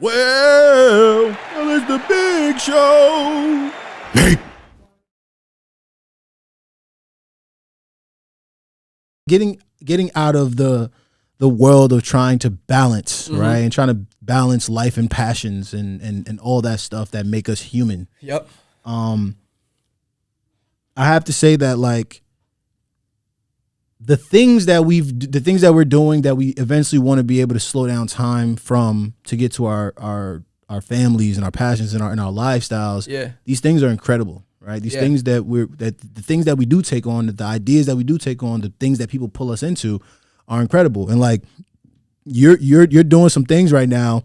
Well, it's the big show. Getting out of the world of trying to balance, right? And trying to balance life and passions and all that stuff that make us human. Yep. I have to say that, like, the things that we're doing that we eventually want to be able to slow down time from to get to our families and our passions and our lifestyles. Yeah. These things are incredible, right? These things that the things that we do take on, the ideas that we do take on, the things that people pull us into are incredible. And like you're doing some things right now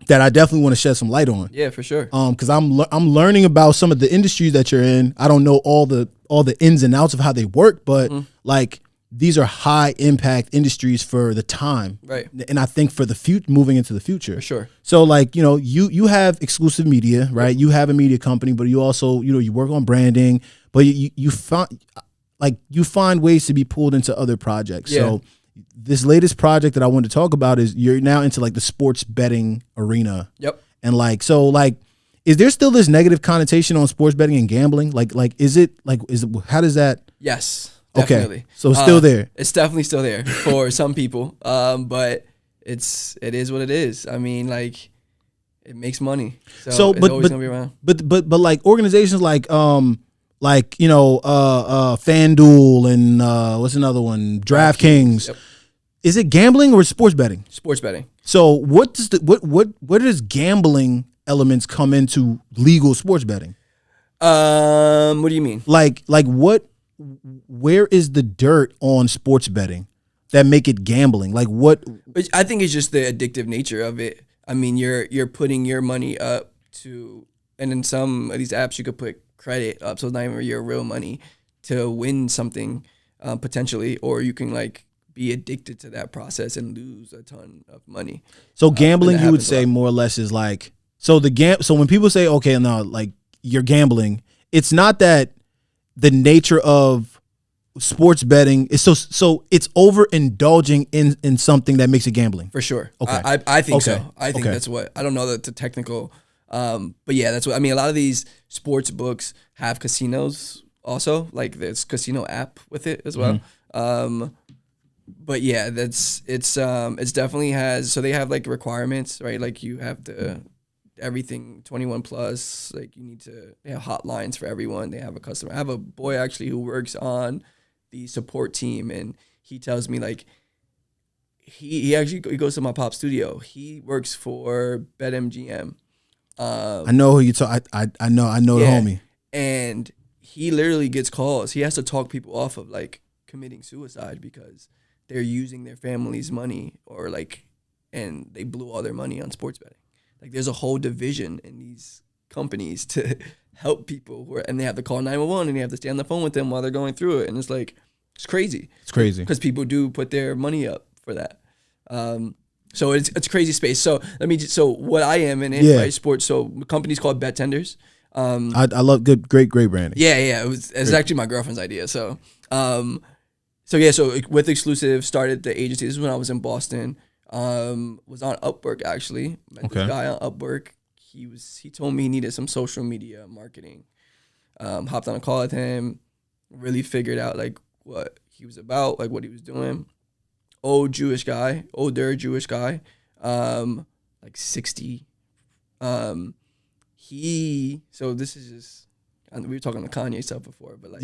that I definitely want to shed some light on. Yeah, for sure. Because I'm learning about some of the industries that you're in. I don't know all the ins and outs of how they work, but like these are high impact industries for the time, right? And I think for the future, moving into the future, for sure. So like you have exclusive media, right? You have a media company, but you also you work on branding, but you find ways to be pulled into other projects. Yeah. So this latest project that I wanted to talk about is you're now into like the sports betting arena. Yep. And is there still this negative connotation on sports betting and gambling? How does that? Yes, definitely. Okay. So it's still there. It's definitely still there for some people. But it is what it is. I mean, like, it makes money. So it's always gonna be around. But like organizations like FanDuel and what's another one? DraftKings. Yep. Is it gambling or sports betting? Sports betting. So what does gambling elements come into legal sports betting? What do you mean? Where is the dirt on sports betting that make it gambling? Like what? I think it's just the addictive nature of it. I mean, you're putting your money up to, and in some of these apps you could put credit up, so it's not even your real money, to win something potentially, or you can like be addicted to that process and lose a ton of money. So gambling, you would say more or less is like, so when people say, okay, no, like you're gambling, it's not that the nature of sports betting is so it's overindulging in something that makes it gambling. For sure. Okay. I think Okay. so. I think that's what, I don't know the technical, but yeah, that's what, I mean, a lot of these sports books have casinos also, like there's casino app with it as well. But yeah, it's definitely has, so they have like requirements, right? Like you have to, everything 21 plus, like they have hotlines for everyone. They have a customer. I have a boy actually who works on the support team, and he tells me like, he goes to my pop studio. He works for BetMGM. I know who you talk. I know the homie. And he literally gets calls. He has to talk people off of like committing suicide because they're using their family's money, or like, and they blew all their money on sports betting. Like there's a whole division in these companies to help people and they have to call 911 and they have to stay on the phone with them while they're going through it. And it's like, it's crazy. It's crazy. Because people do put their money up for that. So it's crazy space. So so what I am in it, right? Sports. So the company's called Bet Tenders. I love great branding. Yeah. It's actually my girlfriend's idea. So with Exclusive, started the agency. This is when I was in Boston. Was on Upwork actually. Met this guy on Upwork. He told me he needed some social media marketing. Hopped on a call with him, really figured out like what he was about, like what he was doing. Older Jewish guy, like 60. So this is just, we were talking to Kanye stuff before, but like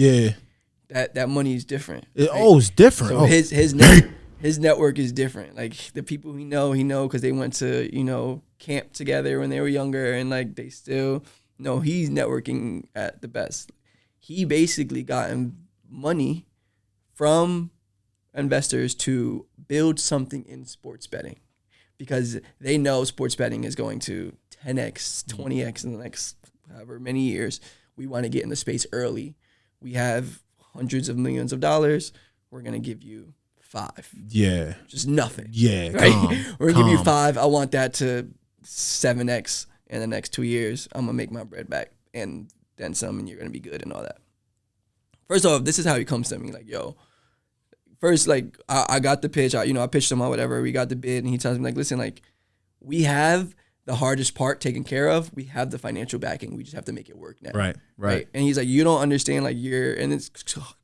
that money is different. It's different. So his network is different. Like the people he know because they went to, camp together when they were younger, and like they still know he's networking at the best. He basically got money from investors to build something in sports betting because they know sports betting is going to 10x, 20x in the next however many years. We want to get in the space early. We have hundreds of millions of dollars. We're going to give you 5. Yeah. Just nothing. Yeah. Right? We're going to give you 5. I want that to 7x in the next 2 years. I'm going to make my bread back and then some, and you're going to be good and all that. First off, this is how he comes to me. Like, yo, first, like, I got the pitch. I pitched him or whatever. We got the bid, and he tells me, like, listen, like, we have the hardest part taken care of. We have the financial backing. We just have to make it work now. Right. And he's like, you don't understand, like and it's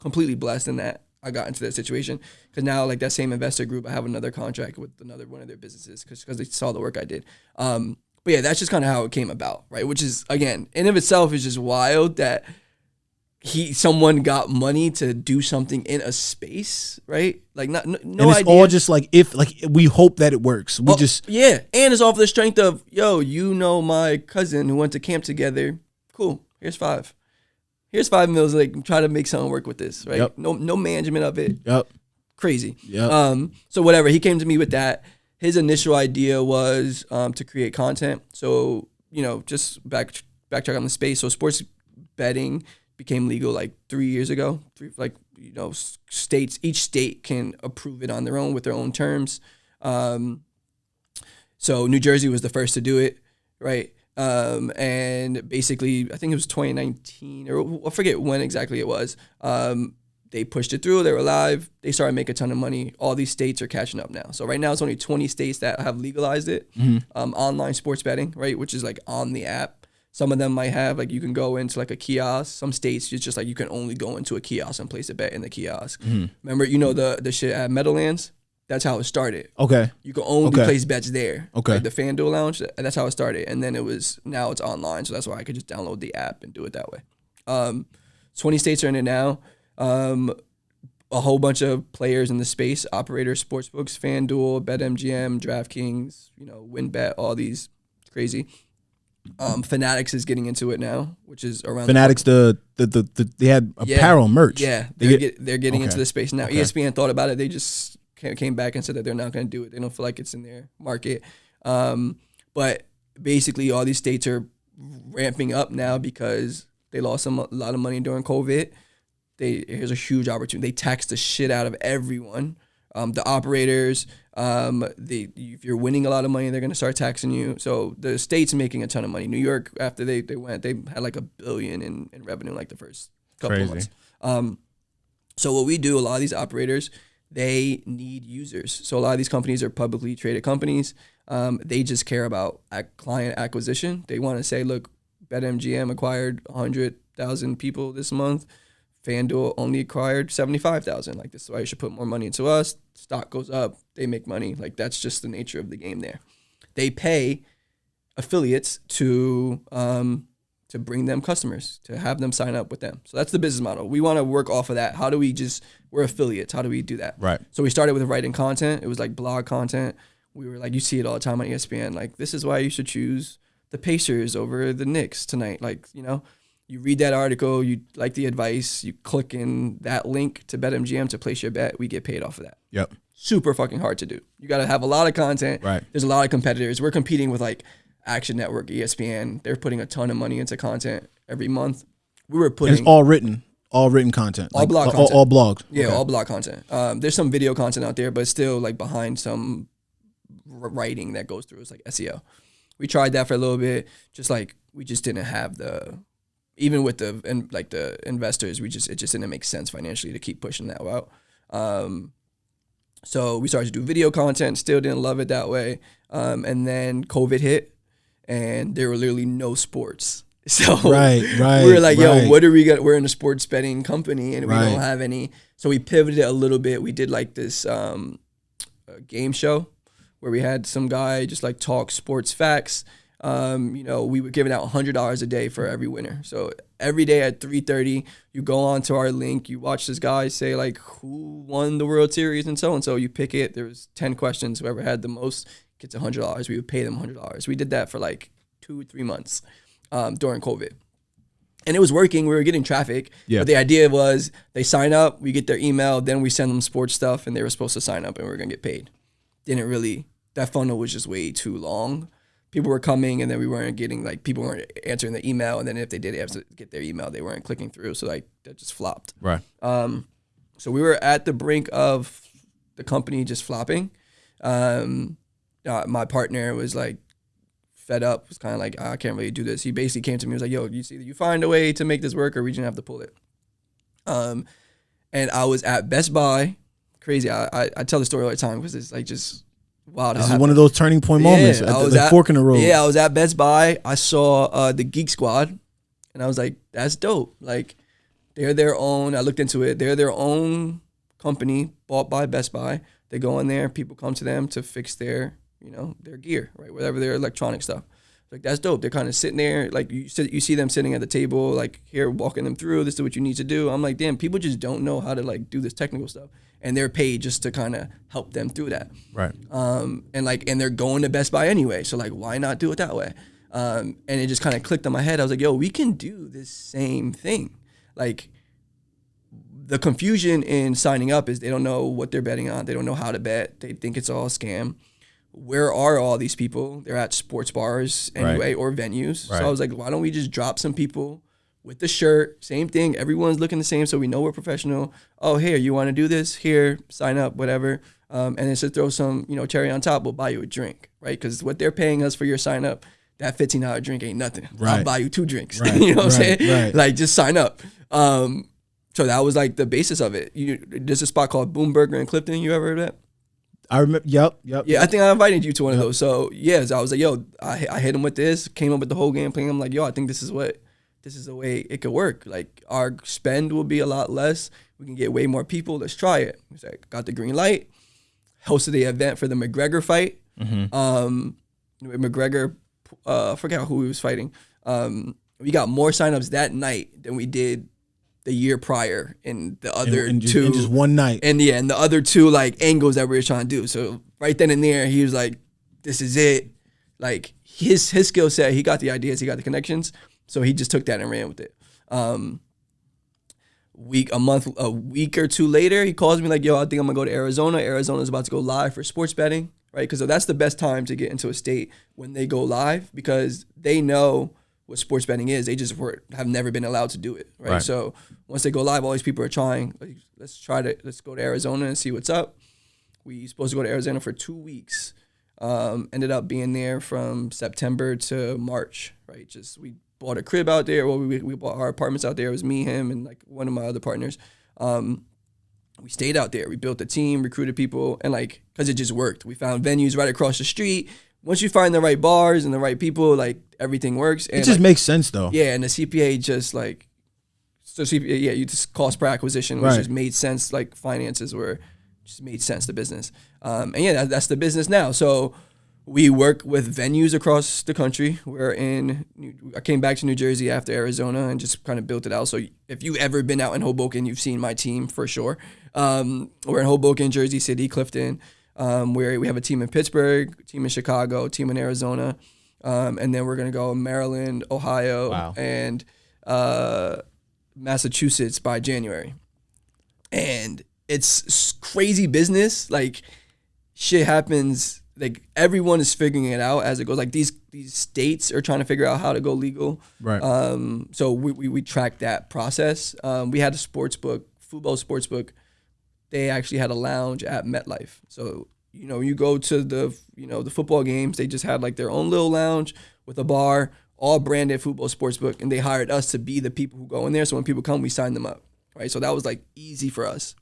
completely blessed in that I got into that situation, because now like that same investor group, I have another contract with another one of their businesses because they saw the work I did. But yeah, that's just kind of how it came about, right? Which is, again, in of itself is just wild that someone got money to do something in a space, right? Like no and it's idea. all just like, if like we hope that it works. We just and it's off the strength of, yo, my cousin who went to camp together. Cool. Here's $5 million. Like, try to make something work with this, right? Yep. No management of it. Yep. Crazy. Yep. So whatever, he came to me with that. His initial idea was to create content. So, just backtrack on the space. So sports betting became legal like 3 years ago. States, each state can approve it on their own with their own terms. So New Jersey was the first to do it, right? And basically, I think it was 2019, or I forget when exactly it was. They pushed it through. They were live. They started making a ton of money. All these states are catching up now. So right now, it's only 20 states that have legalized it. Online sports betting, right, which is like on the app. Some of them might have, like, you can go into like a kiosk. Some states, it's just like you can only go into a kiosk and place a bet in the kiosk. Remember, the shit at Meadowlands? That's how it started. Okay. You can only place bets there. Okay. Like the FanDuel Lounge, that's how it started. And then now it's online. So that's why I could just download the app and do it that way. 20 states are in it now. A whole bunch of players in the space, operators, sportsbooks, FanDuel, BetMGM, DraftKings, WinBet, all these crazy. Fanatics is getting into it now, which is around Fanatics. They had apparel merch. Yeah, they're getting into the space now. Okay. ESPN thought about it. They just came back and said that they're not going to do it. They don't feel like it's in their market. But basically, all these states are ramping up now because they lost a lot of money during COVID. Here's a huge opportunity. They tax the shit out of everyone. The operators, if you're winning a lot of money, they're going to start taxing you. So the state's making a ton of money. New York, after they went, they had like $1 billion in revenue like the first couple of months. So what we do, a lot of these operators, they need users. So a lot of these companies are publicly traded companies. They just care about client acquisition. They want to say, look, BetMGM acquired 100,000 people this month. FanDuel only acquired 75,000. Like, this is why you should put more money into us. Stock goes up, they make money. Like, that's just the nature of the game there. They pay affiliates to bring them customers, to have them sign up with them. So that's the business model. We want to work off of that. How do we we're affiliates. How do we do that? Right. So we started with writing content. It was like blog content. We were like, you see it all the time on ESPN. Like, this is why you should choose the Pacers over the Knicks tonight. Like, you read that article, you like the advice, you click in that link to BetMGM to place your bet, we get paid off of that. Yep. Super fucking hard to do. You got to have a lot of content. Right. There's a lot of competitors. We're competing with like Action Network, ESPN. They're putting a ton of money into content every month. It's all written content. All blog content. All blogged. Yeah, all blog content. There's some video content out there, but still like behind some writing that goes through. It's like SEO. We tried that for a little bit. We just didn't have even with the investors, it just didn't make sense financially to keep pushing that out. So we started to do video content, still didn't love it that way. And then COVID hit and there were literally no sports. So right. we were like, yo, what are we gonna, we're in a sports betting company and we don't have any. So we pivoted a little bit. We did like this game show where we had some guy just like talk sports facts. We were giving out $100 a day for every winner. So every day at 3:30, you go on to our link, you watch this guy say like who won the World Series and so. You pick it. There was 10 questions. Whoever had the most gets $100. We would pay them $100. We did that for like 2-3 months during COVID. And it was working. We were getting traffic. Yeah. But the idea was they sign up, we get their email, then we send them sports stuff, and they were supposed to sign up and we were going to get paid. That funnel was just way too long. People were coming and then we weren't getting, like, people weren't answering the email. And then if they did have to get their email, they weren't clicking through. So like that just flopped. Right. So we were at the brink of the company just flopping. My partner was like fed up, was kind of like, I can't really do this. He basically came to me and was like, yo, you find a way to make this work or we just have to pull it. And I was at Best Buy. Crazy. I tell the story all the time because it's like just wow, this is one of those turning point moments. I was the fork in the road. Yeah, I was at Best Buy. I saw the Geek Squad, and I was like, that's dope. Like, they're their own. I looked into it. They're their own company bought by Best Buy. They go in there. People come to them to fix their, their gear, right? Whatever their electronic stuff. Like, that's dope. They're kind of sitting there. Like, you see them sitting at the table, like, here, walking them through. This is what you need to do. I'm like, damn, people just don't know how to, like, do this technical stuff. And they're paid just to kind of help them through that. Right. And they're going to Best Buy anyway. So, like, why not do it that way? And it just kind of clicked in my head. I was like, yo, we can do this same thing. Like, the confusion in signing up is they don't know what they're betting on. They don't know how to bet. They think it's all a scam. Where are all these people? They're at sports bars anyway, or venues. Right. So I was like, why don't we just drop some people with the shirt? Same thing. Everyone's looking the same, so we know we're professional. Oh, here, you want to do this? Here, sign up, whatever. And then to throw some, cherry on top, we'll buy you a drink, right? Because what they're paying us for your sign up, that $15 drink ain't nothing. Right. I'll buy you 2 drinks. Right. You know what I'm saying? Right. Like, just sign up. So that was like the basis of it. There's a spot called Boom Burger in Clifton. You ever heard of that? I remember. Yep. Yeah, I think I invited you to one of those. So yes, I was like, yo, I hit him with this. Came up with the whole game plan. I'm like, yo, I think this is the way it could work. Like, our spend will be a lot less. We can get way more people. Let's try it. He's like, got the green light. Hosted the event for the McGregor fight. McGregor, I forgot who he was fighting. We got more signups that night than we did the year prior in the other two. In just one night. And the other 2 like angles that we were trying to do. So right then and there, he was like, this is it. Like, his skill set, he got the ideas, he got the connections. So he just took that and ran with it. A week or 2 later, he calls me like, yo, I think I'm gonna go to Arizona. Arizona's about to go live for sports betting, right? Because that's the best time to get into a state when they go live, because they know what sports betting is. They just have never been allowed to do it, right? So once they go live, all these people are trying. Like, let's go to Arizona and see what's up. We supposed to go to Arizona for 2 weeks. Ended up being there from September to March, right? We bought a crib out there. Well, we bought our apartments out there. It was me, him, and like one of my other partners. We stayed out there. We built a team, recruited people, and like, because it just worked. We found venues right across the street. Once you find the right bars and the right people, like, everything works. And it just makes sense, though. Yeah, and the CPA just like, you just cost per acquisition, which just made sense. Like, finances just made sense to business. And yeah, that's the business now. So we work with venues across the country. I came back to New Jersey after Arizona and just kind of built it out. So if you've ever been out in Hoboken, you've seen my team for sure. We're in Hoboken, Jersey City, Clifton. Where we have a team in Pittsburgh, a team in Chicago, a team in Arizona, and then we're gonna go Maryland, Ohio, and Massachusetts by January. And it's crazy business. Like, shit happens. Like, everyone is figuring it out as it goes. Like, these states are trying to figure out how to go legal. Right. So we track that process. We had a football sports book. They actually had a lounge at MetLife. So, you go to the football games, they just had like their own little lounge with a bar, all branded football sports book. And they hired us to be the people who go in there. So when people come, we sign them up, right? So that was like easy for us.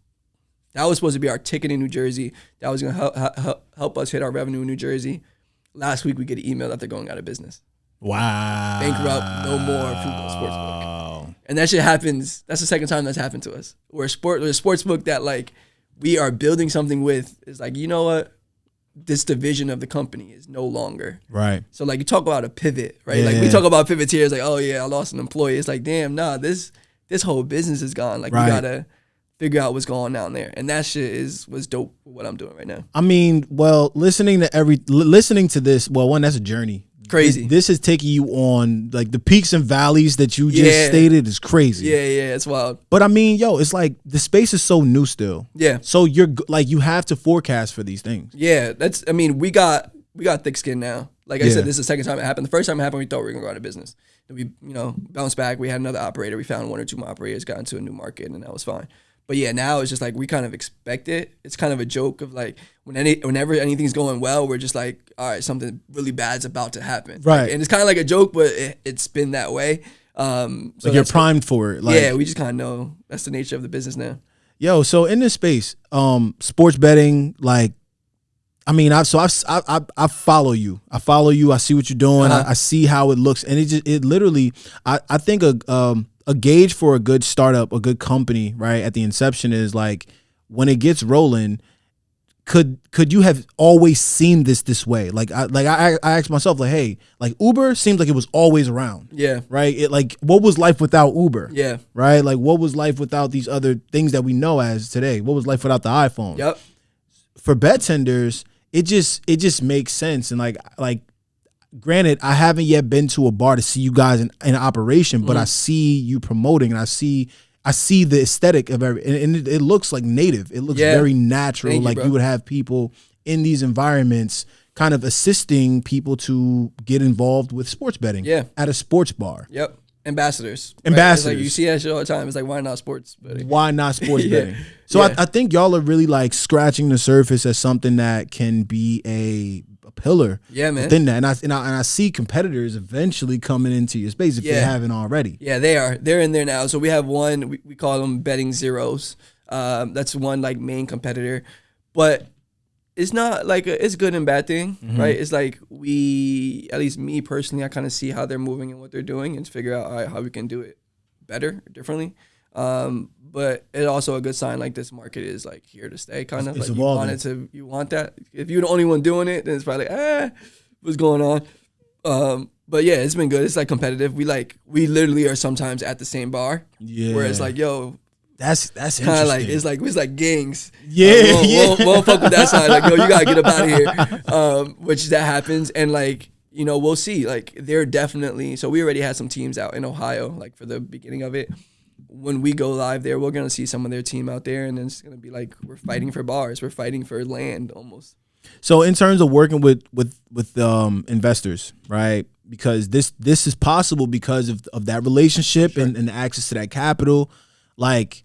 That was supposed to be our ticket in New Jersey. That was going to help us hit our revenue in New Jersey. Last week, we get an email that they're going out of business. Wow. Bankrupt, no more football sports book. And that shit happens. That's the second time that's happened to us. We're a sports book that, like, we are building something with is like, you know what? This division of the company is no longer. Right. So, like, you talk about a pivot, right? Yeah, like, we talk about pivots here. It's like, oh, yeah, I lost an employee. It's like, damn, nah, this whole business is gone. Like, we got to figure out what's going on there. And that shit was dope for what I'm doing right now. I mean, well, listening to this, well, one, that's a journey. Crazy. This is taking you on, like, the peaks and valleys that you just stated is crazy. Yeah, it's wild. But I mean, yo, it's like the space is so new still. Yeah. So you're like, you have to forecast for these things. Yeah, we got thick skin now. Like I said, this is the second time it happened. The first time it happened, we thought we were gonna go out of business. Then we, bounced back. We had another operator. We found 1 or 2 more operators, got into a new market, and that was fine. But yeah, now it's just like we kind of expect it. It's kind of a joke of like whenever anything's going well, we're just like, all right, something really bad's about to happen. Right. Like, and it's kind of like a joke, but it's been that way. So like you're primed for it. Like, yeah, we just kind of know that's the nature of the business now. Yo, so in this space, sports betting, like, I mean, I follow you. I follow you. I see what you're doing. I see how it looks, and it literally. I think a gauge for a good startup, a good company, right at the inception is like when it gets rolling. Could you have always seen this way? Like I asked myself, like, hey, like Uber seems like it was always around. Yeah. Right. It like, what was life without Uber? Yeah. Right. Like, what was life without these other things that we know as today? What was life without the iPhone? Yep. For bet tenders, it just makes sense. And like granted, I haven't yet been to a bar to see you guys in operation, but I see you promoting, and I see the aesthetic of and it looks like native. It looks very natural. Thank you, like bro. you would have people in these environments kind of assisting people to get involved with sports betting at a sports bar. Yep. Ambassadors. Ambassadors. Right? It's like you see that shit all the time. It's like, why not sports betting? Why not sports betting? So I think y'all are really like scratching the surface as something that can be a pillar within that. And I see competitors eventually coming into your space if they haven't already. Yeah, they are. They're in there now. So we have one, we call them betting zeros. That's one like main competitor. But it's not like it's good and bad thing, right? It's like at least me personally, I kind of see how they're moving and what they're doing and figure out, all right, how we can do it better, differently. But it's also a good sign like this market is like here to stay, kind of. It's like evolving. you want that. If you're the only one doing it, then it's probably like, what's going on? But yeah, it's been good. It's like competitive. We literally are sometimes at the same bar. Yeah. Where it's like, yo, that's kind of like it's like gangs. Yeah, we'll fuck with that side. Like, yo, you gotta get up out of here. Which that happens, and like, you know, we'll see. Like, they're definitely. So we already had some teams out in Ohio, like for the beginning of it. When we go live there, we're gonna see some of their team out there, and then it's gonna be like we're fighting for bars, we're fighting for land almost. So in terms of working with investors, right? Because this is possible because of that relationship and the access to that capital. Like,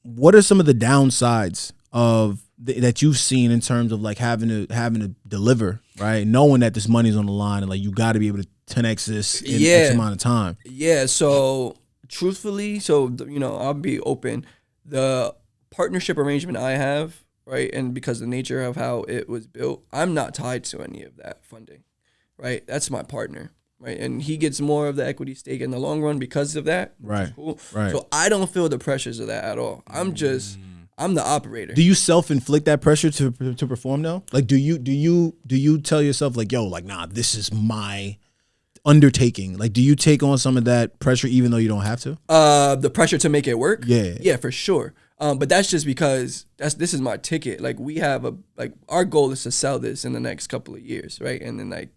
what are some of the downsides of that you've seen in terms of like having to deliver, right? Knowing that this money's on the line and like you got to be able to 10x this in X amount of time. Yeah. So truthfully, you know, I'll be open. The partnership arrangement I have, right, and because of the nature of how it was built, I'm not tied to any of that funding, right? That's my partner. Right, and he gets more of the equity stake in the long run because of that. Right, cool. Right. So I don't feel the pressures of that at all. I'm the operator. Do you self-inflict that pressure to perform though? Like, do you tell yourself like, yo, like, nah, this is my undertaking? Like, do you take on some of that pressure even though you don't have to? The pressure to make it work. Yeah, for sure. But that's just because this is my ticket. Like, we have our goal is to sell this in the next couple of years, right? And then like,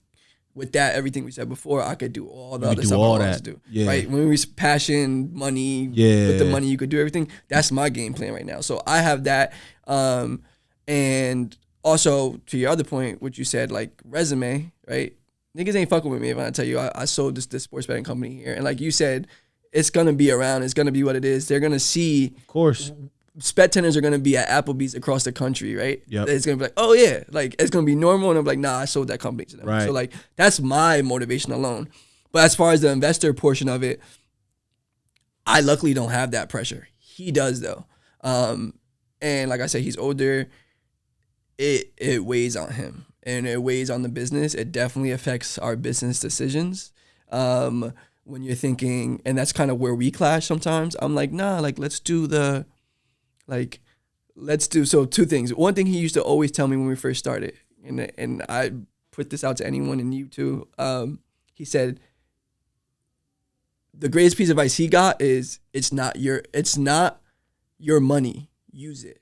with that, everything we said before, I could do all the other stuff I want to do. Yeah. Right? When we passion, money, with the money you could do everything. That's my game plan right now. So I have that. And also to your other point, what you said, like resume, right? Niggas ain't fucking with me if I tell you I sold this sports betting company here. And like you said, it's gonna be around, it's gonna be what it is. They're gonna see, of course. Bet tenders are gonna be at Applebee's across the country, right? Yep. It's gonna be like, oh yeah, like it's gonna be normal, and I'm like, nah, I sold that company to them. Right. So like that's my motivation alone. But as far as the investor portion of it, I luckily don't have that pressure. He does though, and like I said, he's older. It weighs on him, and it weighs on the business. It definitely affects our business decisions. When you're thinking, and that's kind of where we clash sometimes. I'm like, nah, like let's do so two things. One thing he used to always tell me when we first started, and I put this out to anyone and you too. He said the greatest piece of advice he got is it's not your money. Use it,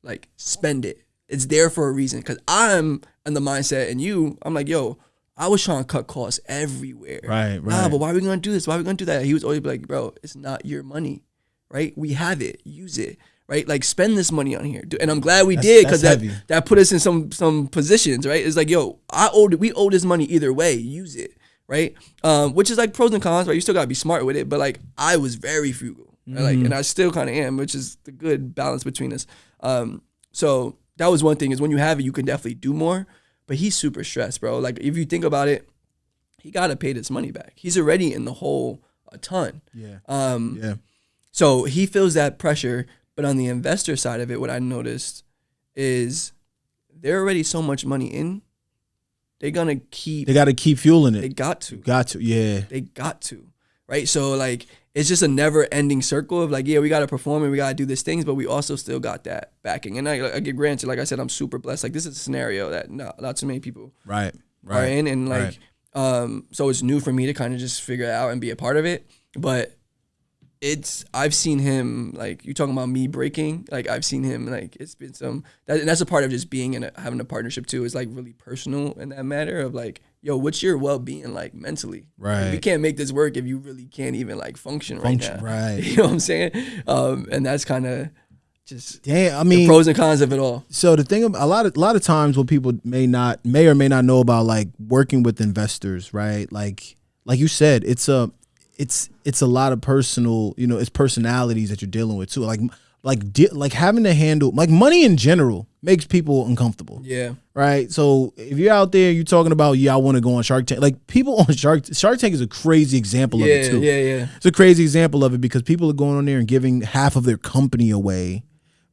like spend it. It's there for a reason. Cause I'm in the mindset, and I'm like, yo, I was trying to cut costs everywhere. Right. Nah, but why are we gonna do this? Why are we gonna do that? He was always like, bro, it's not your money, right? We have it. Use it. Right, like spend this money on here, and I'm glad we did because that put us in some positions. Right, it's like, yo, we owe this money either way. Use it, right? Which is like pros and cons. Right, you still gotta be smart with it. But like, I was very frugal, right? and I still kind of am, which is the good balance between us. So that was one thing, is when you have it, you can definitely do more. But he's super stressed, bro. Like, if you think about it, he gotta pay this money back. He's already in the hole a ton. Yeah. So he feels that pressure. But on the investor side of it, what I noticed is they're already so much money in. They're gonna keep. They got to keep fueling it. They got to. Got to. Yeah. They got to. Right. So like it's just a never ending circle of like, yeah, we gotta perform and we gotta do these things, but we also still got that backing. And I get granted, like I said, I'm super blessed. Like this is a scenario that not too many people Right. are in, and like so it's new for me to kind of just figure it out and be a part of it. But I've seen him, like you talking about me breaking, like I've seen him, like it's been and that's a part of just being in having a partnership too, is like really personal in that matter of like, yo, what's your well-being like mentally? Right. Like, we can't make this work if you really can't even like function right now. Right. You know what I'm saying? And that's kind of just damn. I mean, the pros and cons of it all. So the thing about a lot of times what people may or may not know about like working with investors, right? Like you said, it's a lot of personal, you know, it's personalities that you're dealing with too. Like having to handle like money in general makes people uncomfortable. Yeah. Right. So if you're out there, you're talking about, I want to go on Shark Tank. Like people on Shark Tank is a crazy example of it too. Yeah. It's a crazy example of it because people are going on there and giving half of their company away,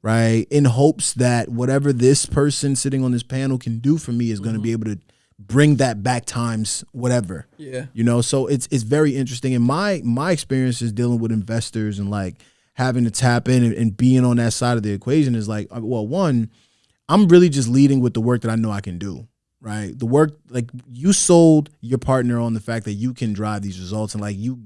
right? In hopes that whatever this person sitting on this panel can do for me is going to be able to bring that back times whatever. Yeah. You know, so it's very interesting. And my experience is dealing with investors and like having to tap in and being on that side of the equation is like, well, one, I'm really just leading with the work that I know I can do, right? The work, like you sold your partner on the fact that you can drive these results, and like you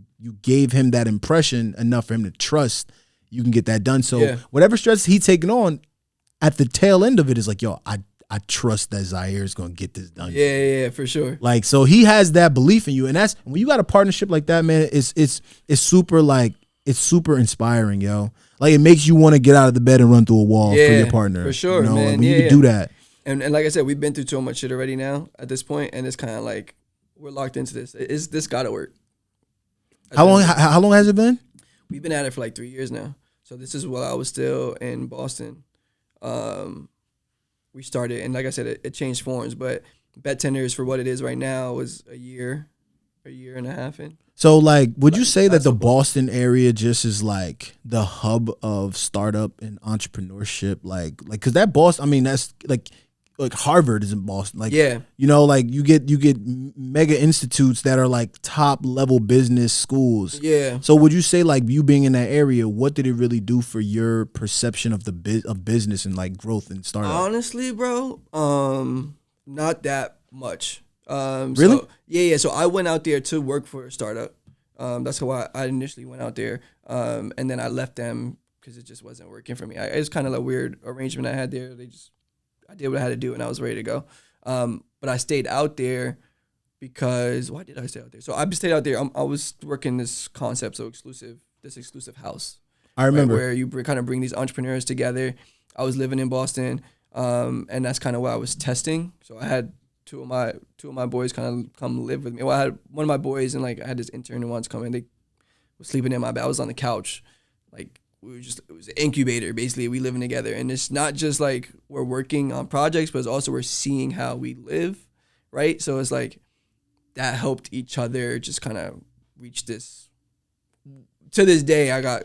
gave him that impression enough for him to trust you can get that done. So whatever stress he's taking on at the tail end of it is like, yo, I trust that Zaire is going to get this done. Yeah, for sure. Like, so he has that belief in you. And that's when you got a partnership like that, man, it's super like, it's super inspiring, yo. Like it makes you want to get out of the bed and run through a wall for your partner. For sure, you know? man. Like, when you can do that. And like I said, we've been through so much shit already now at this point, and it's kind of like we're locked into this. This got to work. How long has it been? We've been at it for like 3 years now. So this is while I was still in Boston. We started, and like I said, it changed forms, but Bet Tenders for what it is right now was a year and a half in. So like, would you say that the Boston area just is like the hub of startup and entrepreneurship? Like, cause that Boston, I mean, that's like Harvard is in Boston. Like, yeah, you know, like you get mega institutes that are like top level business schools. Yeah. So would you say like you being in that area, what did it really do for your perception of of business and like growth and startup? Honestly, bro, not that much. Really? So, yeah. So I went out there to work for a startup. That's why I initially went out there. And then I left them because it just wasn't working for me. It was kind of a weird arrangement I had there. I did what I had to do and I was ready to go. But I stayed out there because, why did I stay out there? So I stayed out there. I was working this concept, this exclusive house. I remember. Right, where you kind of bring these entrepreneurs together. I was living in Boston, and that's kind of what I was testing. So I had two of my boys kind of come live with me. Well, I had one of my boys and like I had this intern who wanted to come in. They were sleeping in my bed. I was on the couch, like it was an incubator basically. We living together, and it's not just like we're working on projects, but it's also we're seeing how we live, right? So it's like that helped each other just kind of reach this. To this day, I got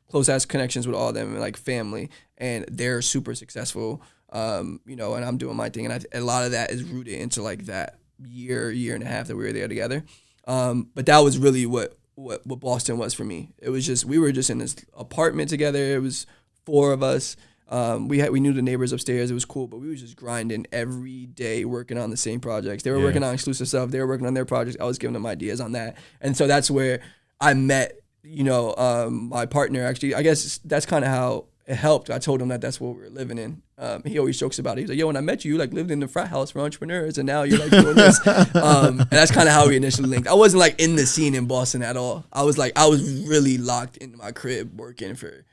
close ass connections with all of them, like family, and they're super successful. You know, and I'm doing my thing, and a lot of that is rooted into like that year and a half that we were there together. But that was really what Boston was for me. It was just we were just in this apartment together. It was 4 of us. We knew the neighbors upstairs. It was cool, but we was just grinding every day, working on the same projects. They were working on exclusive stuff. They were working on their projects. I was giving them ideas on that, and so that's where I met. You know, my partner. Actually, I guess that's kind of how it helped. I told him that's what we were living in. He always jokes about it. He's like, yo, when I met you, like lived in the frat house for entrepreneurs, and now you're like doing this. And that's kind of how we initially linked. I wasn't like in the scene in Boston at all. I was really locked into my crib working for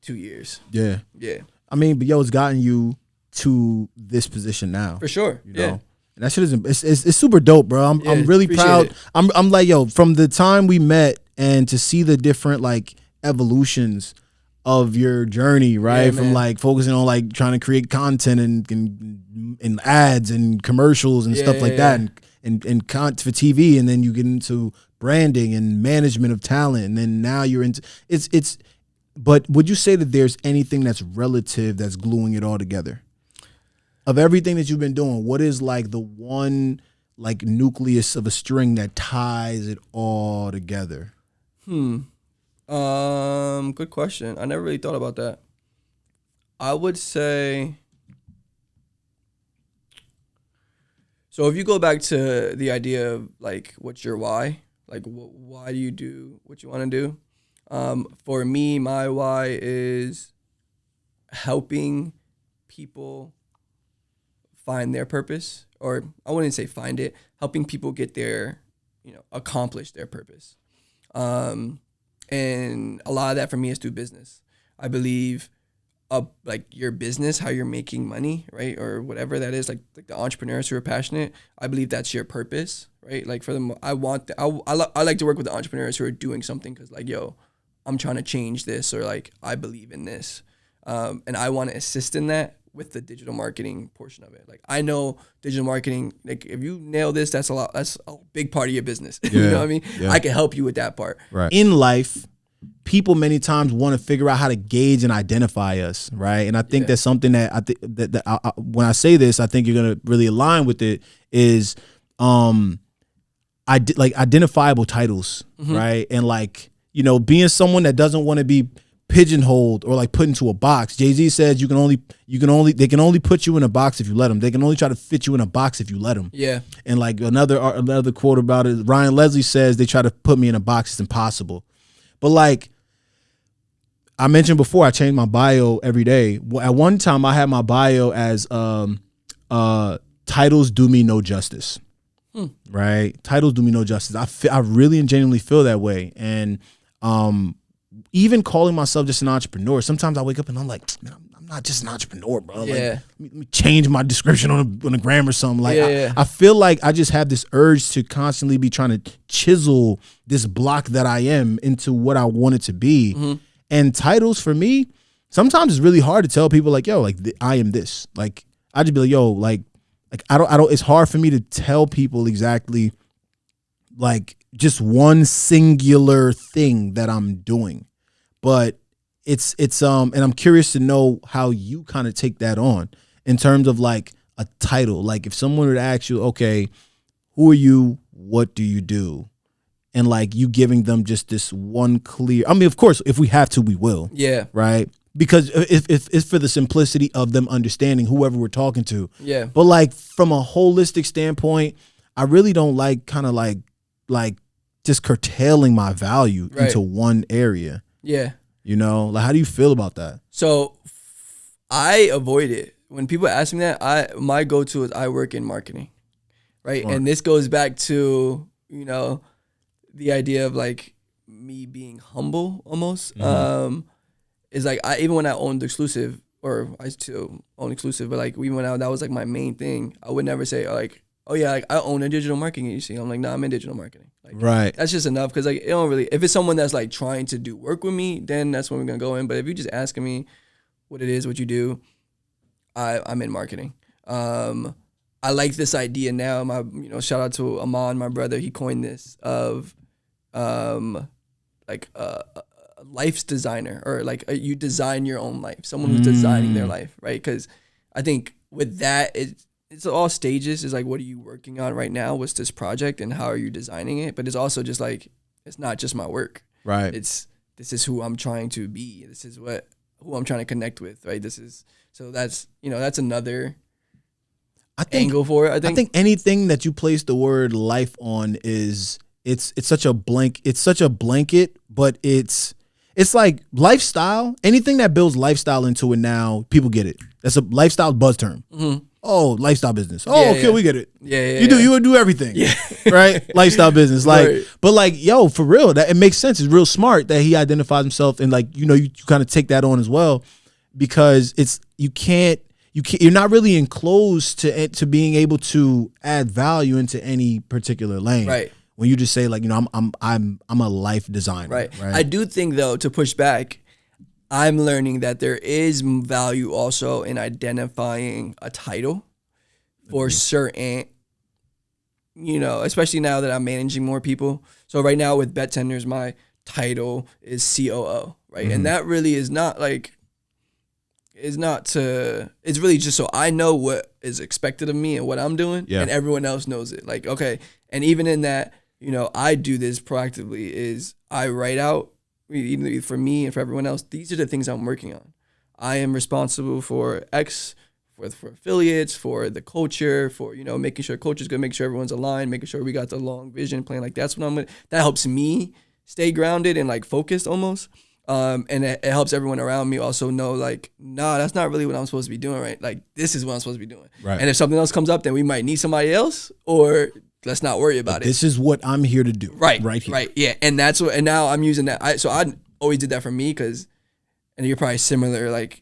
2 years. Yeah. Yeah. I mean, but yo, it's gotten you to this position now. For sure. You know? And that shit it's super dope, bro. I'm really proud. It. I'm like, yo, from the time we met and to see the different like evolutions of your journey, right? From like focusing on like trying to create content and ads and commercials and stuff like that and content for TV, and then you get into branding and management of talent, and then now you're into it's but would you say that there's anything that's relative that's gluing it all together? of everything that you've been doing, what is like the one like nucleus of a string that ties it all together? Good question. I never really thought about that. I would say, so if you go back to the idea of like, what's your why? Like, why do you do what you want to do? For me, my why is helping people find their purpose, or I wouldn't say find it, helping people get their, accomplish their purpose. And a lot of that for me is through business. I believe like your business, how you're making money, right? Or whatever that is, like the entrepreneurs who are passionate, I believe that's your purpose, right? Like for them, I like to work with the entrepreneurs who are doing something because like, yo, I'm trying to change this, or like, I believe in this. And I want to assist in that with the digital marketing portion of it. Like I know digital marketing, like if you nail this, that's a big part of your business. Yeah, you know what I mean? yeah. I can help you with that part. Right. In life, people many times want to figure out how to gauge and identify us, right? And I think that's something that I think that when I say this, I think you're gonna really align with it. Is like identifiable titles, right? And like being someone that doesn't want to be pigeonholed or like put into a box. Jay-Z says they can only put you in a box if you let them. They can only try to fit you in a box if you let them. Yeah. And like another quote about it, Ryan Leslie says they try to put me in a box. It's impossible. But like I mentioned before, I change my bio every day. At one time, I had my bio as titles do me no justice. Right? Titles do me no justice. I really and genuinely feel that way. And even calling myself just an entrepreneur, sometimes I wake up and I'm like, man, I'm not just an entrepreneur, bro. Yeah. Like, let me change my description on the gram or something. Like, Yeah. I feel like I just have this urge to constantly be trying to chisel this block that I am into what I want it to be. And titles for me, sometimes it's really hard to tell people like, yo, like I am this. Like I just be like, yo, like I don't. It's hard for me to tell people exactly like just one singular thing that I'm doing. But it's and I'm curious to know how you kind of take that on in terms of like a title. Like if someone were to ask you, okay, who are you? What do you do? And like you giving them just this one clear, I mean, of course, if we have to, we will. Yeah. Right. Because if it's for the simplicity of them understanding whoever we're talking to. Yeah. But like from a holistic standpoint, I really don't like kind of like just curtailing my value into one area. Yeah. Like how do you feel about that? So I avoid it. When people ask me that, my go-to is I work in marketing. Right. Smart. And this goes back to, the idea of like me being humble almost. Is like even when I owned Exclusive, or I still own Exclusive, but like even when that was like my main thing, I would never say like, oh yeah, like I own a digital marketing agency. I'm like, nah, I'm in digital marketing. Like, right. That's just enough because like it don't really. If it's someone that's like trying to do work with me, then that's when we're gonna go in. But if you're just asking me what it is, what you do, I'm in marketing. I like this idea now. My shout out to Aman, my brother. He coined this of like a life's designer, or like you design your own life. Someone who's designing their life, right? Because I think with that, it's all stages. Is like, what are you working on right now? What's this project, and how are you designing it? But it's also just like, it's not just my work, right? This is who I'm trying to be. This is who I'm trying to connect with, right? That's another angle for it. I think anything that you place the word life on is it's such a blanket, but it's like lifestyle. Anything that builds lifestyle into it now, people get it. That's a lifestyle buzz term. Oh, lifestyle business. Oh, okay, we get it. Yeah. You would do everything. Yeah. Right? Lifestyle business. Like, right. But like, yo, for real, that it makes sense. It's real smart that he identifies himself, and like, you kind of take that on as well, because you're not really enclosed to being able to add value into any particular lane. Right. When you just say like, I'm a life designer. Right. I do think though, to push back, I'm learning that there is value also in identifying a title for certain, especially now that I'm managing more people. So right now with Bet Tenders, my title is COO, right? And that really is not like, is not to. It's really just so I know what is expected of me and what I'm doing, Yeah. and everyone else knows it. Like, okay, and even in that, I do this proactively. Is I write out either for me and for everyone else. These are the things I'm working on. I am responsible for X. For affiliates, for the culture, for making sure coach is good, making sure everyone's aligned, making sure we got the long vision plan. Like that's what that helps me stay grounded and like focused almost. And it helps everyone around me also know like, nah, that's not really what I'm supposed to be doing, right? Like this is what I'm supposed to be doing. Right. And if something else comes up, then we might need somebody else, or let's not worry about it. This is what I'm here to do. Right. Right here. Right. Yeah. And that's what. And now I'm using that. I always did that for me because, and you're probably similar. Like,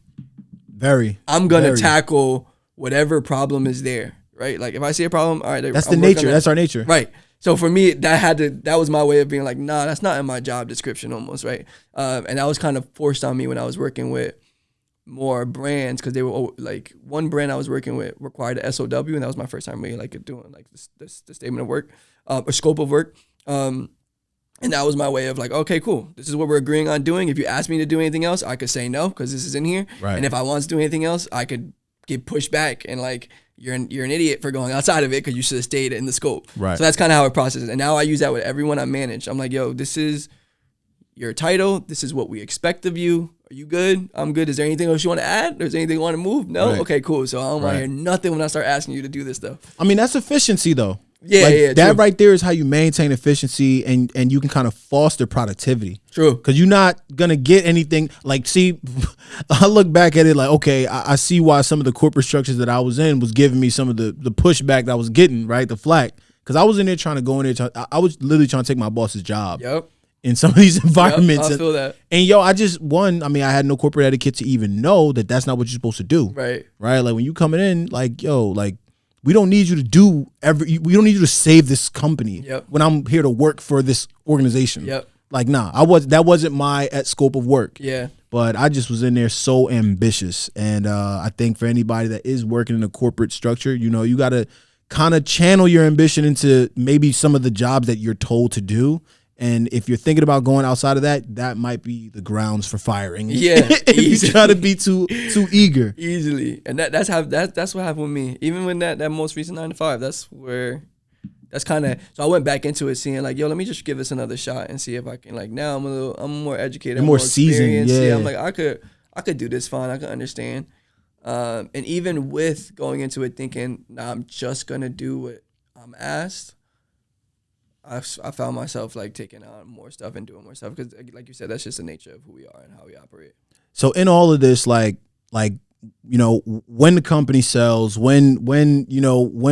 very. I'm gonna tackle whatever problem is there. Right. Like if I see a problem, all right. That's the nature. That's our nature. Right. So for me, that was my way of being like, nah, that's not in my job description almost, right? And that was kind of forced on me when I was working with more brands because they were like one brand I was working with required a SOW, and that was my first time really like doing like this statement of work, or scope of work. And that was my way of like, okay, cool. This is what we're agreeing on doing. If you ask me to do anything else, I could say no because this is in here. Right. And if I want to do anything else, I could get pushed back and like, you're an idiot for going outside of it because you should have stayed in the scope. Right. So that's kind of how I process it. And now I use that with everyone I manage. I'm like, yo, this is your title. This is what we expect of you. Are you good? I'm good. Is there anything else you want to add? Is there anything you want to move? No? Right. Okay, cool. So I don't want to hear nothing when I start asking you to do this stuff. I mean, that's efficiency though. Yeah, like, yeah. That True. right there is how you maintain efficiency and you can kind of foster productivity. True. Because you're not going to get anything. Like, see, I look back at it like, okay, I see why some of the corporate structures that I was in was giving me some of the pushback that I was getting, right? The flack. Because I was in there trying to go in there. I was literally trying to take my boss's job. Yep. In some of these environments. Yep, I feel that. And yo, I had no corporate etiquette to even know that that's not what you're supposed to do. Right. Right? Like when you coming in, like, yo, like, we don't need you to do we don't need you to save this company. Yep. When I'm here to work for this organization. Yep. Like, nah, that wasn't my scope of work. Yeah. But I just was in there so ambitious. And I think for anybody that is working in a corporate structure, you got to kind of channel your ambition into maybe some of the jobs that you're told to do. And if you're thinking about going outside of that might be the grounds for firing. Yeah. If you try to be too eager. Easily. And that's what happened with me. Even when that most recent 9 to 5, that's kind of, so I went back into it seeing like, yo, let me just give this another shot and see if I can, like, now I'm more educated, You're more seasoned. Yeah. I'm like, I could do this fine. I could understand. And even with going into it thinking, nah, I'm just going to do what I'm asked, I found myself like taking on more stuff and doing more stuff because, like you said, that's just the nature of who we are and how we operate. So in all of this, like when the company sells, when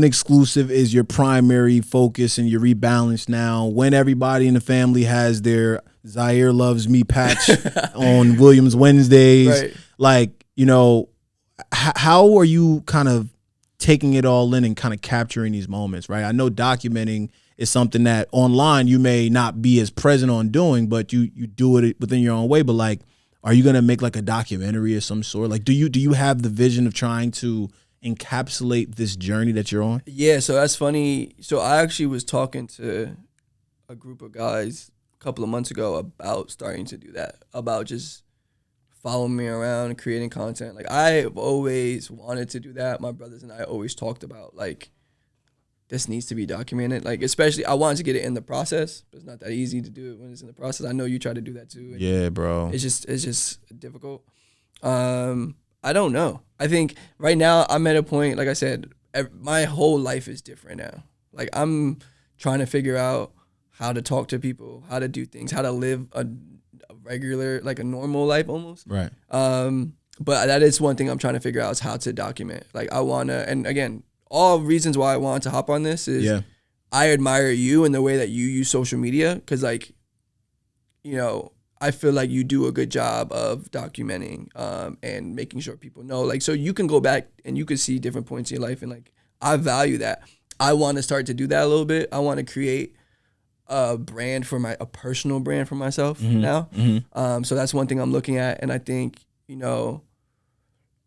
exclusive is your primary focus and you're rebalanced now, when everybody in the family has their Zaire loves me patch on Williams Wednesdays, right. Like, how are you kind of taking it all in and kind of capturing these moments, right? I know documenting is something that online you may not be as present on doing, but you do it within your own way. But like, are you gonna make like a documentary of some sort? Like, do you have the vision of trying to encapsulate this journey that you're on? Yeah, so that's funny. So I actually was talking to a group of guys a couple of months ago about starting to do that, about just following me around and creating content. Like I've always wanted to do that. My brothers and I always talked about like, this needs to be documented. Like, especially, I wanted to get it in the process, but it's not that easy to do it when it's in the process. I know you try to do that too. Yeah, bro. It's just difficult. I don't know. I think right now I'm at a point, like I said, my whole life is different now. Like I'm trying to figure out how to talk to people, how to do things, how to live a regular, like a normal life almost. Right. But that is one thing I'm trying to figure out is how to document. Like I want to, and again, all reasons why I wanted to hop on this is I admire you in the way that you use social media because, like, I feel like you do a good job of documenting and making sure people know. Like, so you can go back and you can see different points in your life and, like, I value that. I want to start to do that a little bit. I want to create a personal brand for myself now. Mm-hmm. So that's one thing I'm looking at, and I think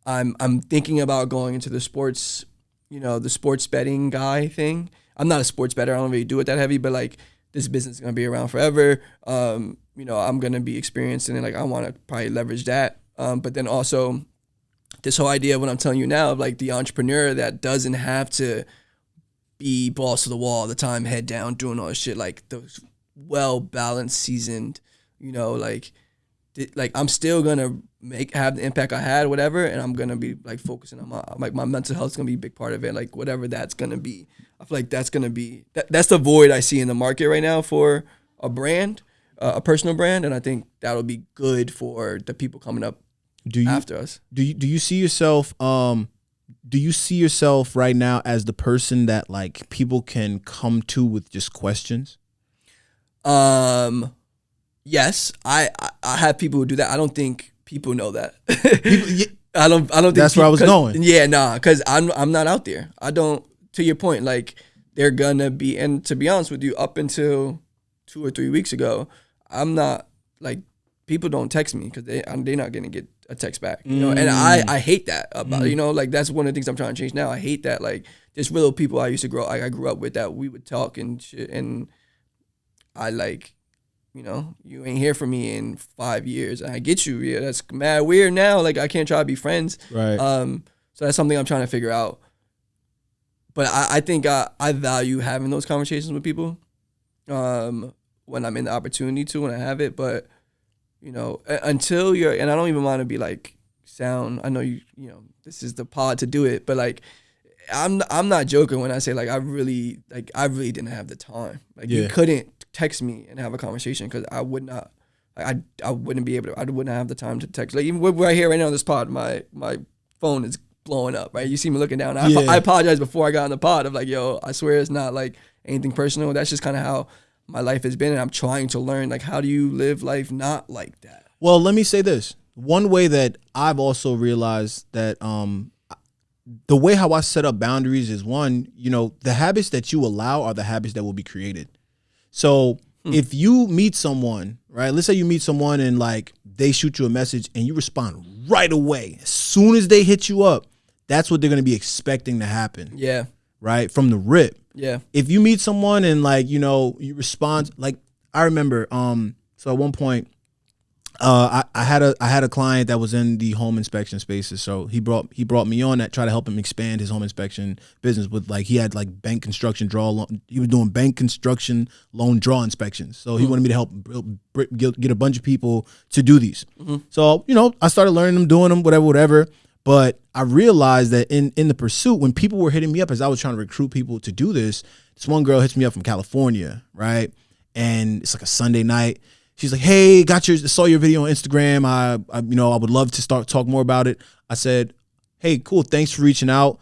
I'm thinking about going into the sports. The sports betting guy thing. I'm not a sports bettor. I don't really do it that heavy, but like this business is going to be around forever. I'm going to be experienced in it. Like I want to probably leverage that. But then also this whole idea of what I'm telling you now of like the entrepreneur that doesn't have to be balls to the wall all the time, head down, doing all this shit, like those well balanced, seasoned, you know, like I'm still gonna have the impact I had, whatever, and I'm gonna be like focusing on my mental health is gonna be a big part of it, like whatever that's gonna be. I feel like that's gonna be that's the void I see in the market right now for a brand, a personal brand, and I think that'll be good for the people coming up after us. Do you see yourself? Do you see yourself right now as the person that like people can come to with just questions? Yes, I have people who do that. I don't think people know that. People, I don't think that's where I was going. Yeah, nah, because I'm not out there. I don't. To your point, like they're gonna be, and to be honest with you, up until 2 or 3 weeks ago, I'm not like people don't text me because they're not gonna get a text back, you know, and I hate that about you know, like that's one of the things I'm trying to change now. I hate that, like there's little people I grew up with that we would talk and shit, and I like, you know, you ain't hear from me in 5 years. I get you, yeah, that's mad weird now. Like I can't try to be friends, right? So that's something I'm trying to figure out. But I think I value having those conversations with people, when I'm in the opportunity to, when I have it, but. You know, until you're, and I don't even want to be like sound. I know you know, this is the pod to do it, but like, I'm not joking when I say like I really didn't have the time. Like you couldn't text me and have a conversation because I would not, I wouldn't be able to. I wouldn't have the time to text. Like even right here right now on this pod, my phone is blowing up. Right, you see me looking down. I apologize before I got on the pod. I'm like, yo, I swear it's not like anything personal. That's just kind of how my life has been, and I'm trying to learn, like, how do you live life not like that? Well, let me say this. One way that I've also realized that the way how I set up boundaries is, one, you know, the habits that you allow are the habits that will be created. So if you meet someone, right, let's say you meet someone and like they shoot you a message and you respond right away. As soon as they hit you up, that's what they're going to be expecting to happen. Yeah. Right? From the rip. Yeah. If you meet someone and like, you know, you respond, like I remember, so at one point, I had a client that was in the home inspection spaces. So he brought me on that, try to help him expand his home inspection business with like, he had like bank construction he was doing bank construction loan draw inspections. So he wanted me to help get a bunch of people to do these. So, you know, I started learning them, doing them, whatever. But I realized that in the pursuit, when people were hitting me up as I was trying to recruit people to do this one girl hits me up from California, right? And it's like a Sunday night. She's like, "Hey, saw your video on Instagram. I would love to talk more about it." I said, "Hey, cool. Thanks for reaching out.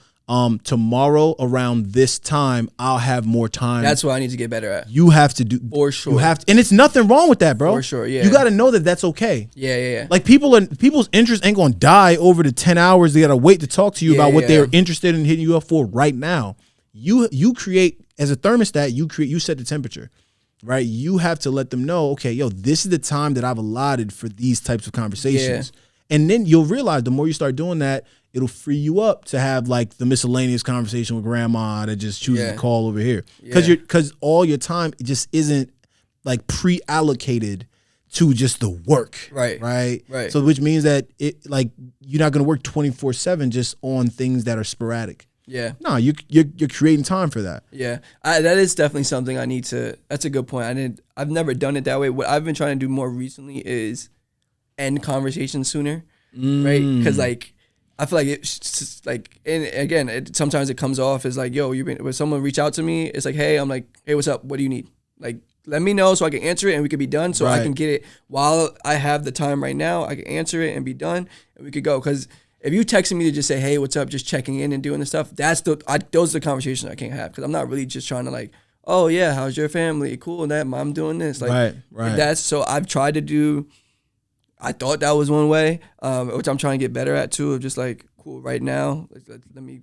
Tomorrow around this time, I'll have more time." That's what I need to get better at. You have to do for sure. You have to, and it's nothing wrong with that, bro. For sure, yeah. You got to know that that's okay. Yeah. Like people's interest ain't gonna die over the 10 hours they gotta wait to talk to you about what they're interested in hitting you up for right now. You create as a thermostat. You set the temperature. Right, you have to let them know, okay, yo, this is the time that I've allotted for these types of conversations. And then you'll realize the more you start doing that, it'll free you up to have like the miscellaneous conversation with grandma that just chooses to call over here. Because all your time just isn't like pre-allocated to just the work. Right. So which means that it like you're not gonna work 24/7 just on things that are sporadic. Yeah. No, you're creating time for that. Yeah. That is definitely something I need to. That's a good point. I've never done it that way. What I've been trying to do more recently is end conversations sooner, right? Because like I feel like it's just like, and again, sometimes it comes off as like, yo, when someone reach out to me, it's like, hey, I'm like, hey, what's up? What do you need? Like, let me know so I can answer it and we could be done. So I can get it while I have the time right now. I can answer it and be done, and we could go. Because if you texting me to just say, hey, what's up, just checking in and doing the stuff, those are the conversations I can't have, because I'm not really just trying to like, oh yeah, how's your family? Cool, that mom doing this. Like, right. That's, so I've tried to do, I thought that was one way, which I'm trying to get better at too, of just like, cool, right now, let me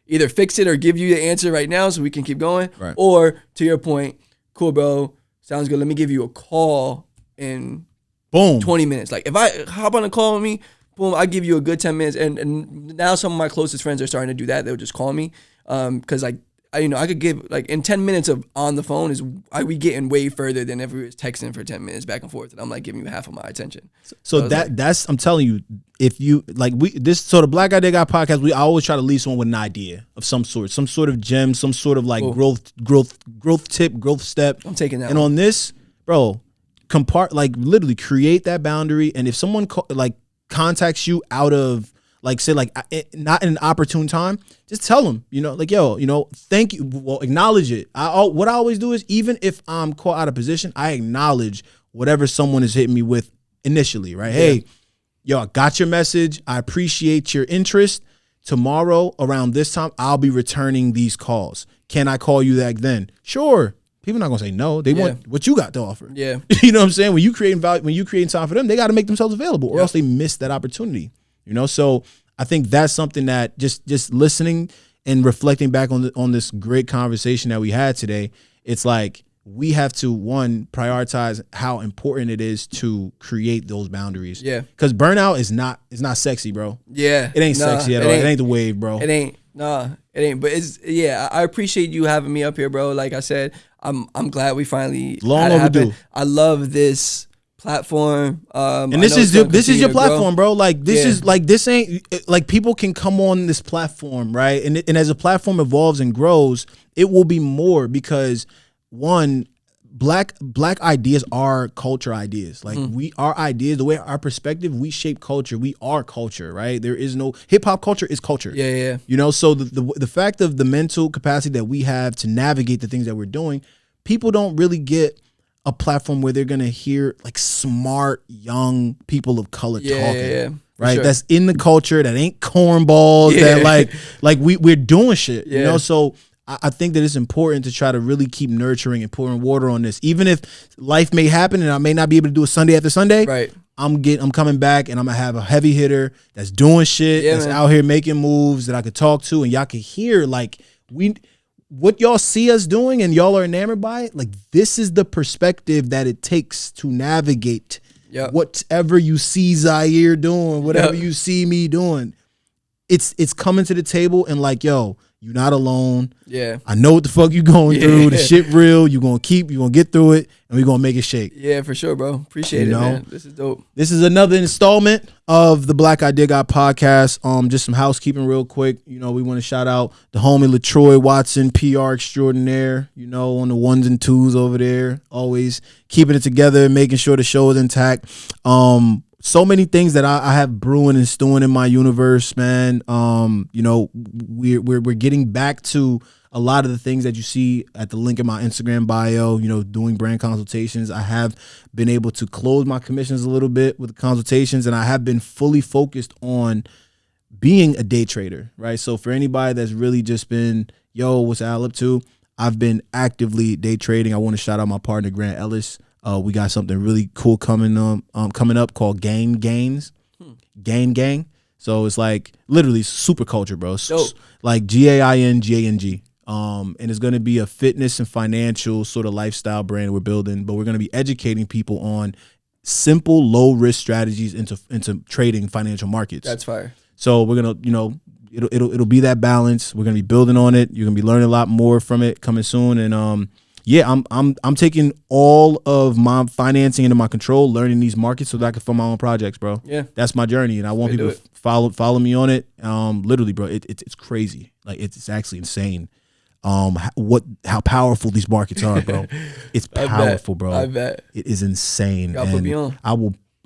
either fix it or give you the answer right now so we can keep going. Right. Or to your point, cool, bro, sounds good. Let me give you a call in 20 minutes. Like if I hop on a call with me, boom, I give you a good 10 minutes. And now some of my closest friends are starting to do that. They'll just call me. Cause like I could give like in 10 minutes of on the phone we getting way further than if we was texting for 10 minutes back and forth, and I'm like giving you half of my attention. So that's I'm telling you, if you like the Black Guy They Got podcast, I always try to leave someone with an idea of some sort of gem, some sort of like growth tip, growth step. I'm taking that. And on this, bro, literally create that boundary. And if someone contacts you out of like say like not in an opportune time, just tell them, like, yo, thank you. Well, acknowledge it. What I always do is, even if I'm caught out of position, I acknowledge whatever someone is hitting me with initially, right? Yeah. Hey, yo, I got your message. I appreciate your interest. Tomorrow around this time, I'll be returning these calls. Can I call you back then? Sure. People not gonna say no. They want what you got to offer. Yeah. You know what I'm saying? When you create value, when you create time for them, they got to make themselves available, or else they miss that opportunity. So I think that's something that just listening and reflecting back on this great conversation that we had today, it's like we have to, one, prioritize how important it is to create those boundaries. Yeah. Because burnout is not sexy, bro. Yeah. It ain't sexy at all. It ain't the wave, bro. It ain't. Nah, it ain't. But I appreciate you having me up here, bro. Like I said, I'm glad we finally long overdue. I love this platform, and this is your platform, bro. Like this ain't like people can come on this platform, right? And as a platform evolves and grows, it will be more, because one, black ideas are culture ideas. Like our ideas, the way our perspective, we shape culture. We are culture, right? There is no hip hop culture is culture. Yeah. So the fact of the mental capacity that we have to navigate the things that we're doing, people don't really get a platform where they're gonna hear like smart young people of color talking, right? Sure. That's in the culture, that ain't cornballs, that like we're doing shit, So I think that it's important to try to really keep nurturing and pouring water on this, even if life may happen and I may not be able to do it Sunday after Sunday. Right. I'm coming back, and I'm gonna have a heavy hitter that's doing shit, that's out here making moves that I could talk to, and y'all can hear like what y'all see us doing and y'all are enamored by it. Like, this is the perspective that it takes to navigate whatever you see Zaire doing, whatever you see me doing. It's coming to the table and like, yo, you're not alone. Yeah. I know what the fuck you going through. The shit real. You're going to get through it, and we're going to make it shake. Yeah, for sure, bro. Appreciate it, man. This is dope. This is another installment of the Black I Dig Out podcast. Just some housekeeping real quick. We want to shout out the homie LaTroy Watson, PR extraordinaire, on the ones and twos over there. Always keeping it together, making sure the show is intact. So many things that I have brewing and stewing in my universe, man. We're getting back to a lot of the things that you see at the link in my Instagram bio, doing brand consultations. I have been able to close my commissions a little bit with the consultations, and I have been fully focused on being a day trader, right? So for anybody that's really just been, yo, what's Al up to? I've been actively day trading. I want to shout out my partner, Grant Ellis. We got something really cool coming up called Gain Gains. Gang. So it's like literally super culture, bro. Like GAINGANG. And it's going to be a fitness and financial sort of lifestyle brand we're building, but we're going to be educating people on simple, low risk strategies into trading financial markets. That's fire. So we're going to, it'll be that balance. We're going to be building on it. You're going to be learning a lot more from it coming soon. And, I'm taking all of my financing into my control, learning these markets so that I can fund my own projects, bro. Yeah. That's my journey, and I want people to follow me on it. Literally, bro, it's crazy. Like, it's actually insane. How powerful these markets are, bro. It's powerful, bro. I bet. It is insane. Y'all put me on.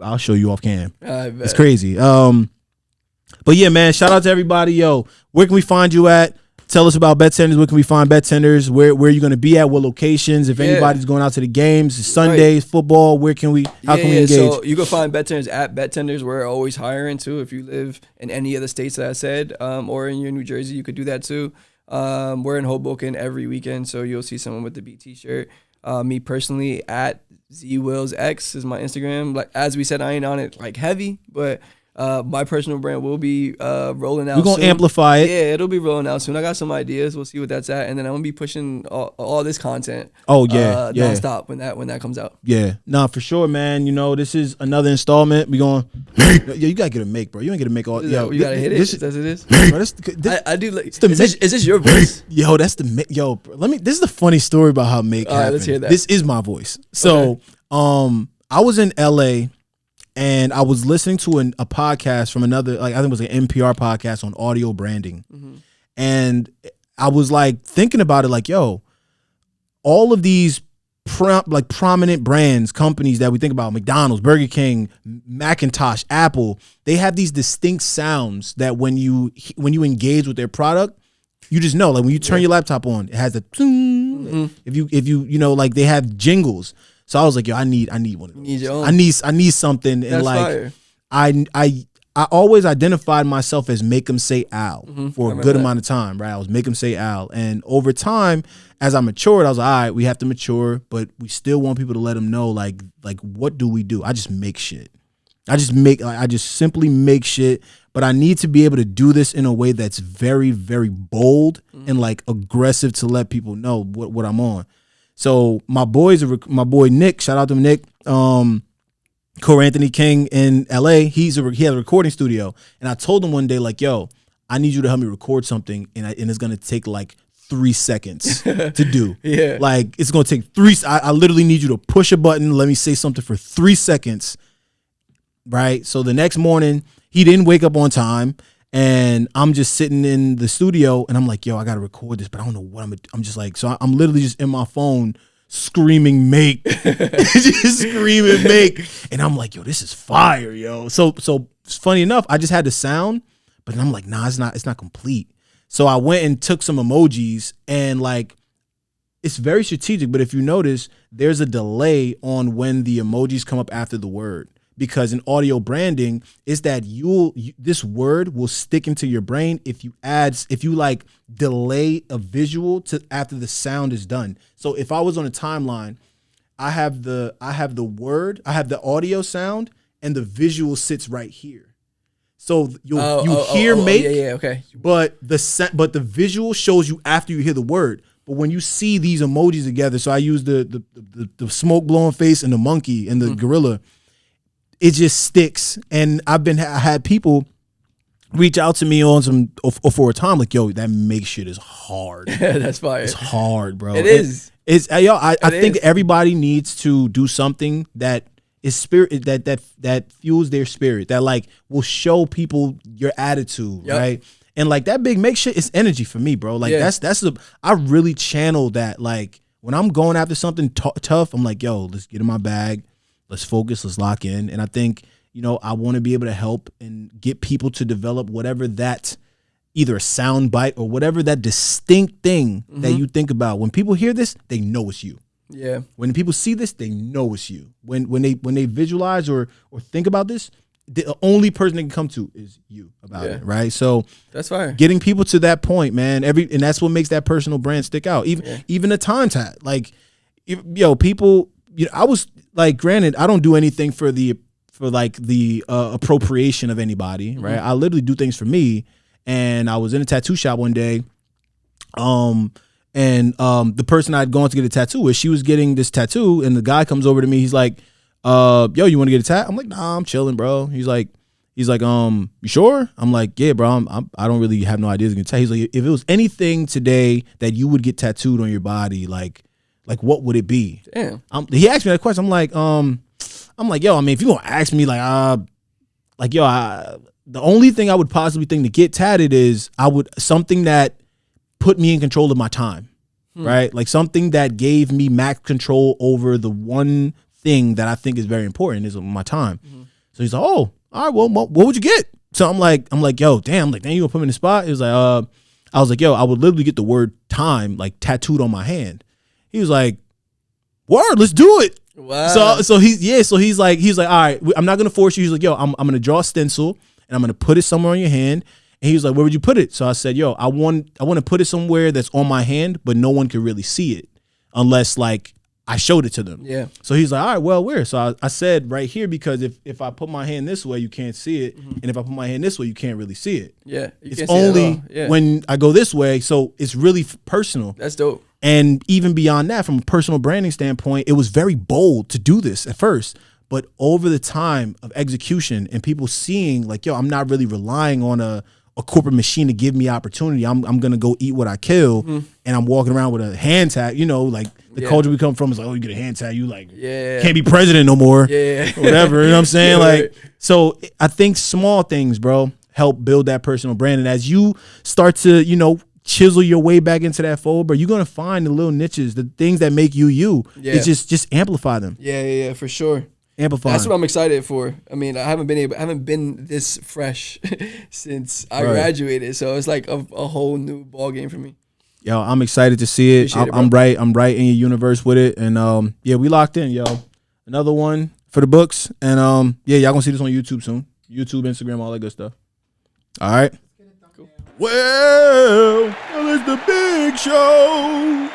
I'll show you off cam. I bet. It's crazy. But yeah, man, shout out to everybody. Yo, where can we find you at? Tell us about Bet Tenders. Where can we find Bet Tenders? Where are you going to be at? What locations? If anybody's going out to the games, Sundays, football, how can we engage? So you can find Bet Tenders at Bet Tenders. We're always hiring too. If you live in any of the states that I said, or in your New Jersey, you could do that too. We're in Hoboken every weekend, so you'll see someone with the BT shirt. Me personally, at ZWillsX is my Instagram. Like, as we said, I ain't on it like heavy, but My personal brand will be rolling out. We're gonna soon. amplify it. Yeah, it'll be rolling out soon. I got some ideas. We'll see what that's at, and then I'm gonna be pushing all this content. Oh yeah, yeah, nonstop when that comes out. yeah. Nah, for sure, man. You know, this is another installment. We going. Yeah, you gotta get a make, bro. You ain't get a make all. Yo, You gotta hit it. This, As it is. bro, I do. Like, the is this your voice? Yo, that's the yo. Bro, let me. This is the funny story about how make. All right, happened. let's hear that. This is my voice. So, I was in LA. And I was listening to a podcast from another, like I think it was an NPR podcast on audio branding. Mm-hmm. And I was like thinking about it, like, yo, all of these prominent brands, companies that we think about, McDonald's, Burger King, Macintosh, Apple, they have these distinct sounds that when you engage with their product, you just know, like when you turn your laptop on, it has a if you know, like they have jingles. So I was like, yo, I need one of those. Need your own. I need something. And That's like fire. I always identified myself as Make 'em Say Al for a good that. amount of time, right? I was Make 'em Say Al. And over time, as I matured, I was like, all right, we have to mature, but we still want people to let them know, like what do we do? I just make shit. I just simply make shit, but I need to be able to do this in a way that's very, very bold and like aggressive to let people know what I'm on. So my boy Nick, shout out to Nick, Core Anthony King in LA. He has a recording studio, and I told him one day, like, yo, I need you to help me record something, and it's gonna take like 3 seconds to do. Yeah, like it's gonna take 3. I literally need you to push a button, let me say something for 3 seconds, right? So the next morning, he didn't wake up on time. And I'm just sitting in the studio and I'm like, yo, I got to record this, but I don't know what I'm just like, so I'm literally just in my phone screaming, make, just screaming, make. And I'm like, yo, this is fire, yo. So funny enough, I just had the sound, but then I'm like, nah, it's not complete. So I went and took some emojis and like, it's very strategic, but if you notice, there's a delay on when the emojis come up after the word. Because in audio branding, is that this word will stick into your brain if you like delay a visual to after the sound is done. So if I was on a timeline, I have the word, I have the audio sound, and the visual sits right here. So you hear make, yeah, okay. But the visual shows you after you hear the word. But when you see these emojis together, so I use the smoke blowing face and the monkey and the gorilla. It just sticks, and I had people reach out to me on some for a time, like, yo, that make shit is hard. That's fire. It's hard, bro. It is. It's I think everybody needs to do something that is spirit that fuels their spirit, that like will show people your attitude, right? And like that big make shit is energy for me, bro. Like I really channel that. Like when I'm going after something tough, I'm like, yo, let's get in my bag. Let's focus, let's lock in. And I think, you know, I want to be able to help and get people to develop whatever that, either a sound bite or whatever that distinct thing that you think about. When people hear this, they know it's you. Yeah. When people see this, they know it's you. When they visualize or think about this, the only person they can come to is you about it, right? So that's fire. Getting people to that point, man. And that's what makes that personal brand stick out. Even a time tat, like, people. I was like, granted, I don't do anything for the appropriation of anybody, right? I literally do things for me. And I was in a tattoo shop one day, and the person I'd gone to get a tattoo with, she was getting this tattoo, and the guy comes over to me. He's like, yo, you want to get a tat? I'm like, nah, I'm chilling, bro. He's like, you sure? I'm like, yeah, bro. I don't really have no ideas to get a tat. He's like, if it was anything today that you would get tattooed on your body, like what would it be? Damn. He asked me that question. I'm like, yo, I mean, if you gonna ask me, the only thing I would possibly think to get tatted is something that put me in control of my time, right? Like something that gave me max control over the one thing that I think is very important is my time. So he's like, oh, all right, well, what would you get? So I'm like, yo, damn, you gonna put me in the spot? He was like, I was like, yo, I would literally get the word time like tattooed on my hand. He was like, word, let's do it. Wow. So he's like, all right, I'm not gonna force you. He's like, yo, I'm gonna draw a stencil and I'm gonna put it somewhere on your hand. And he was like, where would you put it? So I said, yo, I want to put it somewhere that's on my hand, but no one can really see it unless like I showed it to them. Yeah. So he's like, all right, well, where? So I said right here, because if I put my hand this way, you can't see it. And if I put my hand this way, you can't really see it. Yeah. It's only when I go this way. So it's really personal. That's dope. And even beyond that, from a personal branding standpoint, it was very bold to do this at first. But over the time of execution and people seeing like, yo, I'm not really relying on a corporate machine to give me opportunity. I'm going to go eat what I kill. And I'm walking around with a hand tag, like the culture we come from is like, oh, you get a hand tag. You like, can't be president no more. Yeah. Whatever. You know what I'm saying? Like, so I think small things, bro, help build that personal brand. And as you start to, chisel your way back into that fold, bro, you're going to find the little niches, the things that make you. Yeah. It's just amplify them. Yeah, for sure. Amplify. That's what I'm excited for. I mean, I haven't been this fresh since I graduated, so it's like a whole new ball game for me. Yo, I'm excited to see it. I'm right in your universe with it, and we locked in, yo. Another one for the books, and y'all gonna see this on YouTube soon. YouTube, Instagram, all that good stuff. All right. Cool. Well, it's the big show.